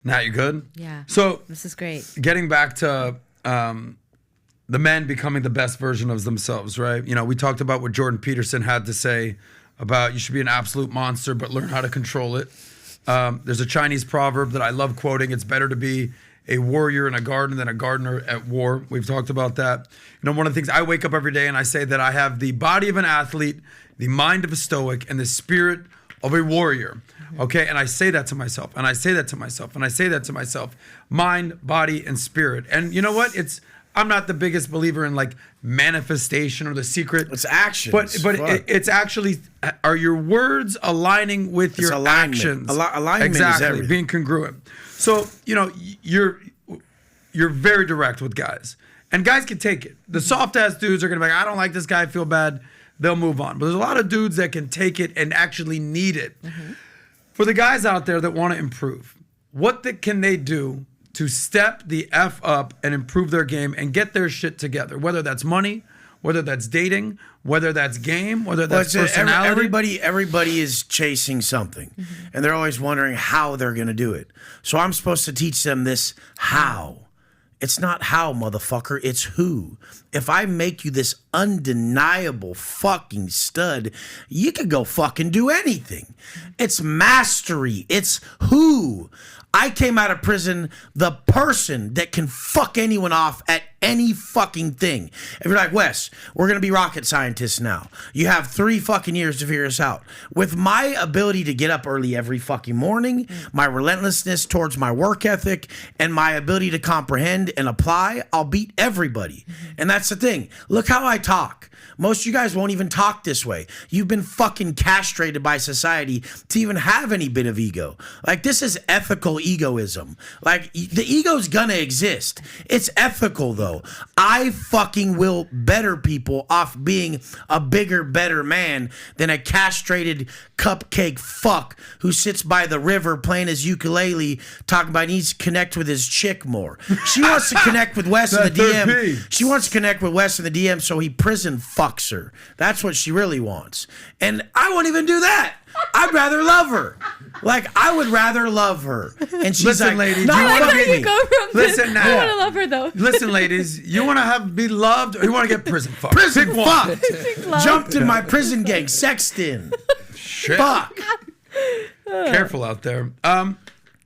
Now you good? Yeah. So this is great. Getting back to the men becoming the best version of themselves, right? You know, we talked about what Jordan Peterson had to say about you should be an absolute monster, but learn how to control it. There's a Chinese proverb that I love quoting. It's better to be a warrior in a garden than a gardener at war. We've talked about that. You know, one of the things, I wake up every day and I say that I have the body of an athlete, the mind of a stoic, and the spirit of a warrior. Okay, and I say that to myself, and I say that to myself, and I say that to myself. Mind, body, and spirit. And you know what? I'm not the biggest believer in like manifestation or the secret. It's action. But it's actually, are your words aligning with your actions? Alignment exactly, is everything. Being congruent. So, you know, you're very direct with guys. And guys can take it. The soft-ass dudes are going to be like, I don't like this guy, I feel bad. They'll move on. But there's a lot of dudes that can take it and actually need it. For the guys out there that want to improve, what can they do to step the F up and improve their game and get their shit together? Whether that's money, whether that's dating, whether that's game, whether that's personality. Everybody is chasing something. And they're always wondering how they're going to do it. So I'm supposed to teach them this how. It's not how, motherfucker. It's who. If I make you this undeniable fucking stud, you could go fucking do anything. It's mastery. It's who. I came out of prison the person that can fuck anyone off at any fucking thing. If you're like, Wes, we're going to be rocket scientists now. You have 3 fucking years to figure this out. With my ability to get up early every fucking morning, my relentlessness towards my work ethic, and my ability to comprehend and apply, I'll beat everybody. And that's the thing. Look how I talk. Most of you guys won't even talk this way. You've been fucking castrated by society to even have any bit of ego. Like, this is ethical egoism. Like, the ego's gonna exist. It's ethical, though. I fucking will better people off being a bigger, better man than a castrated cupcake fuck who sits by the river playing his ukulele, talking about he needs to connect with his chick more. She wants to connect with Wes in the DM. She wants to connect with Wes in the DM so he prison fucks her. That's what she really wants. And I won't even do that. I'd rather love her. Like, I would rather love her. And she's Listen, like, ladies, no, you I wanna don't be- need- Go from Listen now. I want to love her though. Listen, ladies, you want to be loved or you want to get prison fucked? prison Pick one. fucked. Jumped in my prison gang, sexting. Shit. Fuck. Careful out there.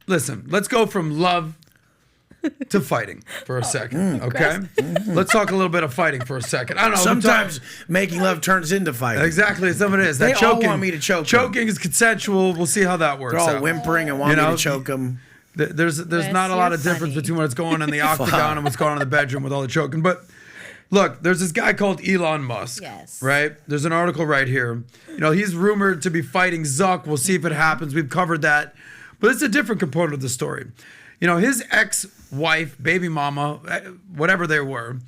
Listen, let's go from love to fighting for a second, okay? Let's talk a little bit of fighting for a second. I don't know. Sometimes making love turns into fighting. Exactly, some of it is. They That choking, all want me to choke them. Choking is consensual. We'll see how that works They're all out. whimpering and want me to choke them. There's not a lot of difference between what's going on in the octagon and what's going on in the bedroom with all the choking. But look, there's this guy called Elon Musk. Yes. Right? There's an article right here. You know, he's rumored to be fighting Zuck. We'll see if it happens. We've covered that. But it's a different component of the story. You know, his ex-wife, baby mama, whatever they were,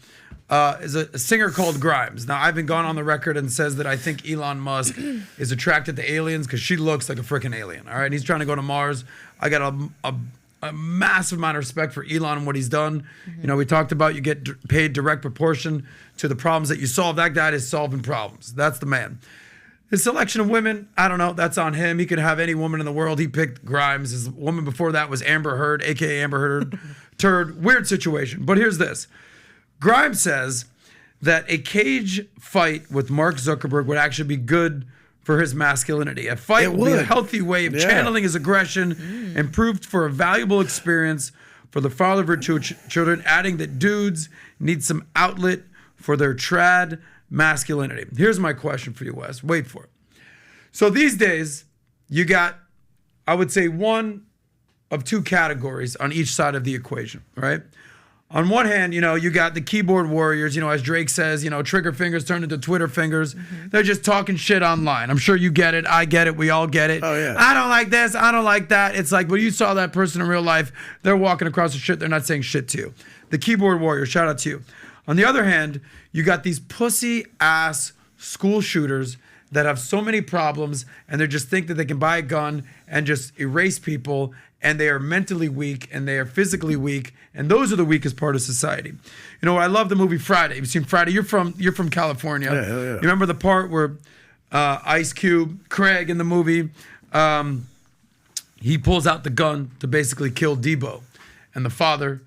is a singer called Grimes. Now, I've been gone on the record and says that I think Elon Musk is attracted to aliens because she looks like a freaking alien. All right, he's trying to go to Mars. I got a massive amount of respect for Elon and what he's done. You know, we talked about you get paid direct proportion to the problems that you solve. That guy is solving problems. That's the man. His selection of women, I don't know. That's on him. He could have any woman in the world. He picked Grimes. His woman before that was Amber Heard, a.k.a. Amber Heard. Turd. Weird situation. But here's this. Grimes says that a cage fight with Mark Zuckerberg would actually be good for his masculinity. A fight would be a healthy way of channeling his aggression, improved for a valuable experience for the father of her children, adding that dudes need some outlet for their trad masculinity. Here's my question for you, Wes. Wait for it. So these days, you got, I would say, one of 2 categories on each side of the equation, right? On one hand, you know, you got the keyboard warriors, you know, as Drake says, you know, trigger fingers turn into Twitter fingers. They're just talking shit online. I'm sure you get it. I get it. We all get it. Oh, yeah. I don't like this. I don't like that. It's like, well, you saw that person in real life. They're walking across the shit. They're not saying shit to you. The keyboard warrior, shout out to you. On the other hand, you got these pussy-ass school shooters that have so many problems and they just think that they can buy a gun and just erase people, and they are mentally weak and they are physically weak, and those are the weakest part of society. You know, I love the movie Friday. You've seen Friday. You're from California. Yeah. You remember the part where Ice Cube, Craig in the movie, he pulls out the gun to basically kill Debo. And the father,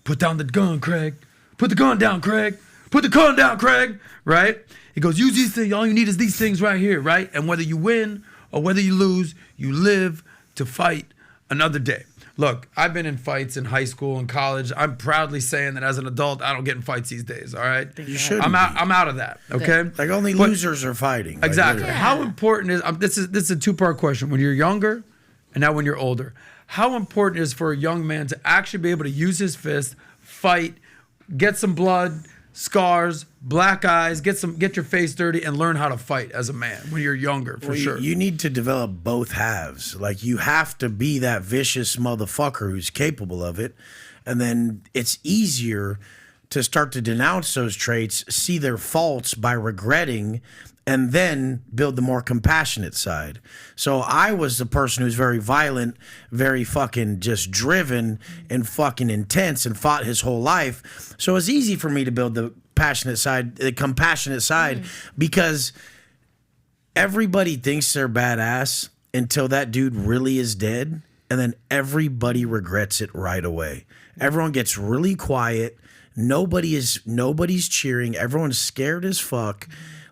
put down the gun, Craig. Put the gun down, Craig. Put the gun down, Craig. Right? He goes, use these things. All you need is these things right here, right? And whether you win or whether you lose, you live to fight another day. Look, I've been in fights in high school and college. I'm proudly saying that as an adult, I don't get in fights these days, all right? You should. I'm out of that, okay? Like only losers are fighting. Like, exactly. literally. How important is, this is a two-part question. When you're younger and now when you're older, how important is for a young man to actually be able to use his fist, fight, get some blood, scars, black eyes, get your face dirty, and learn how to fight as a man when you're younger, for sure. You need to develop both halves. Like, you have to be that vicious motherfucker who's capable of it, and then it's easier to start to denounce those traits, see their faults by regretting, and then build the more compassionate side. So I was the person who's very violent, very fucking just driven and fucking intense and fought his whole life. So it's easy for me to build the passionate side, the compassionate side, because everybody thinks they're badass until that dude really is dead. And then everybody regrets it right away. Everyone gets really quiet. Nobody's cheering. Everyone's scared as fuck.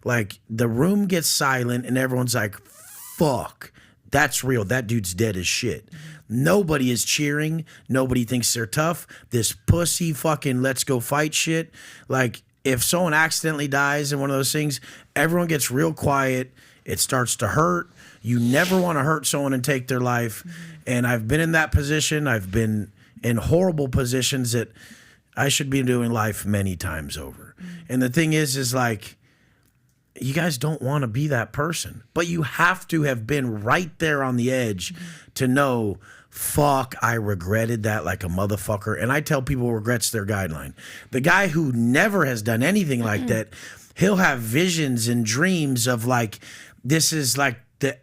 Like, the room gets silent and everyone's like, fuck, that's real. That dude's dead as shit. Nobody is cheering. Nobody thinks they're tough. This pussy fucking let's go fight shit. Like, if someone accidentally dies in one of those things, everyone gets real quiet. It starts to hurt. You never want to hurt someone and take their life. And I've been in that position. I've been in horrible positions that I should be doing life many times over. And the thing is like, you guys don't want to be that person, but you have to have been right there on the edge to know, fuck, I regretted that like a motherfucker. And I tell people regrets their guideline. The guy who never has done anything like that, he'll have visions and dreams of like, this is like the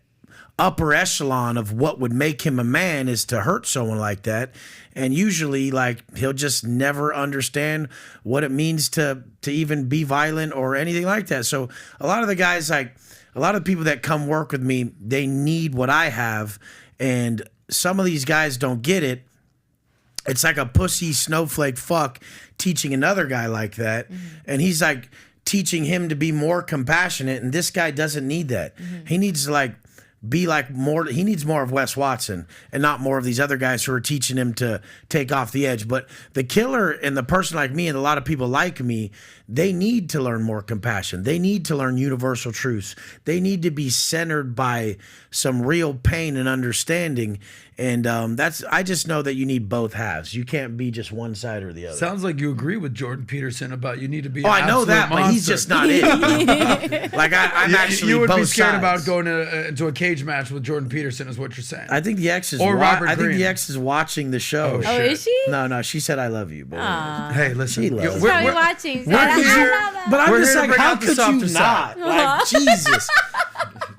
upper echelon of what would make him a man is to hurt someone like that. And usually, like, he'll just never understand what it means to even be violent or anything like that. So a lot of the guys, like, a lot of people that come work with me, they need what I have. And some of these guys don't get it. It's like a pussy snowflake fuck teaching another guy like that. And he's like teaching him to be more compassionate. And this guy doesn't need that. He needs to, like, be like more, he needs more of Wes Watson and not more of these other guys who are teaching him to take off the edge. But the killer and the person like me and a lot of people like me, they need to learn more compassion. They need to learn universal truths. They need to be centered by some real pain and understanding. And I just know that you need both halves. You can't be just one side or the other. Sounds like you agree with Jordan Peterson about you need to be. Oh, I know that, but he's just not it. Like I'm actually. You would both be scared sides. about going into a cage match with Jordan Peterson, is what you're saying. I think the ex is. Or Robert I think Greene. the ex is watching the show. Oh, is she? No, she said I love you. But Hey, listen. She loves She's probably watching. but I'm We're just here to like, bring how out the could softer you side. not? Like, Jesus.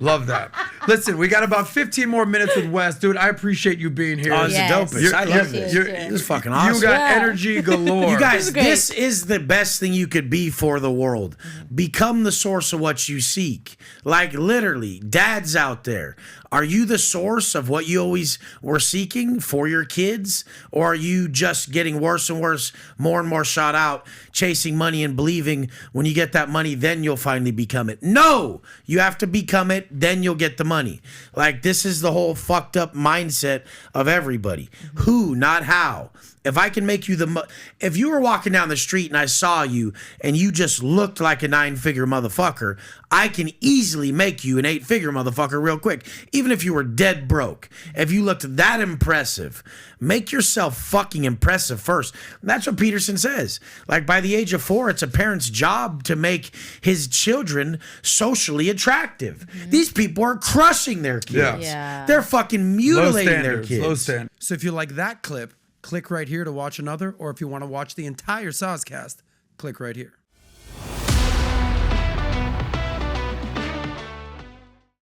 Love that. Listen, we got about 15 more minutes with Wes. Dude, I appreciate you being here. Oh, it's Yes. the dopest. I love this. You're- This is fucking awesome. You got energy galore. You guys, is great. this is the best thing you could be for the world. Become the source of what you seek. Like, literally, dads out there, are you the source of what you always were seeking for your kids? Or are you just getting worse and worse, more and more shot out, chasing money and believing when you get that money, then you'll finally become it? No! You have to become it, then you'll get the money. Like, this is the whole fucked up mindset of everybody. Who, not how. If I can make you if you were walking down the street and I saw you and you just looked like a 9-figure motherfucker, I can easily make you an 8-figure motherfucker real quick. Even if you were dead broke. If you looked that impressive, make yourself fucking impressive first. And that's what Peterson says. Like, by the age of 4, it's a parent's job to make his children socially attractive. These people are crushing their kids. Yeah. They're fucking mutilating their kids. Low standards. So if you like that clip, click right here to watch another. Or if you want to watch the entire Soscast, click right here.